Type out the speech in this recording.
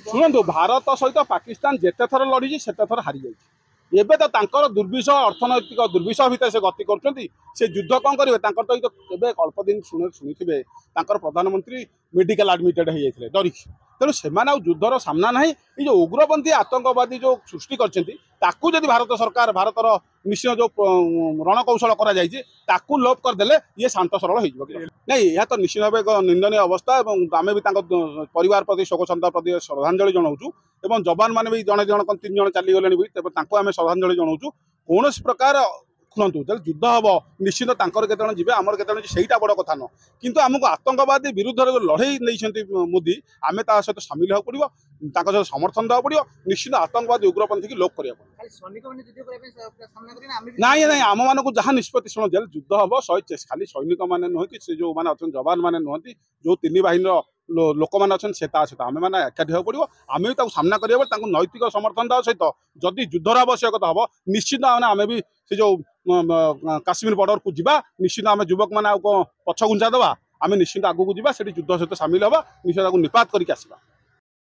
शुणु भारत सहित पाकिस्तान जिते थर लड़ी से थर हारी जाइए एबे तो तांकर दुर्विषह अर्थनैतिक दुर्विषह भितर से गति कर युद्ध कौन करेंगे तो अल्प दिन शुणी प्रधानमंत्री मेडिकल आडमिटेड हो जाते डरिक तेणु से युद्धर सामना ना ये जो उग्रपंथी आतंकवादी जो सृष्टि कर भारत सरकार भारतर निश्चय जो रणकौशल कर लोप करदे ये शांत सरल हो नहीं यह तो निश्चित भाव एक निंदनीय अवस्था आम भी परिवार प्रति शोक संताप प्रति श्रद्धांजलि जनाऊँ एवं जवान मैंने भी जड़े जन 3 जन चलीगले भी तेज आम श्रद्धांजलि जनाऊँ कौन प्रकार शुणु जो युद्ध हम निश्चित केत जी आमर केत सहीटा बड़ कथा न किंतु आमको आतंकवादी विरुद्ध जो लड़ई नहीं मोदी आम सहित सामिल होगा पड़ो सहित समर्थन देवा पड़ो निश्चित आतंकवादी उग्रपंथी की लोप करा ना ना आम मान जहाँ निष्पत्ति शुण जेल युद्ध हम खाली सैनिक मैंने नुह कि जो मैंने अच्छा जवान मैंने नुहति जो 3 बाहिनी लोक मैंने अच्छा सहित आम मैंने एकाठी हो पड़ो आम भी सामना करा नैतिक समर्थन देवा सहित जदि युद्धर आवश्यकता हम निश्चित आम भी से जो काश्मीर बॉर्डर को जीवा निश्चित आम युवक मैंने पछ घुंचा देवा आम निश्चित आगू को जीवा युद्ध सहित सामिल हवा निश्चित निपात करके आसवा।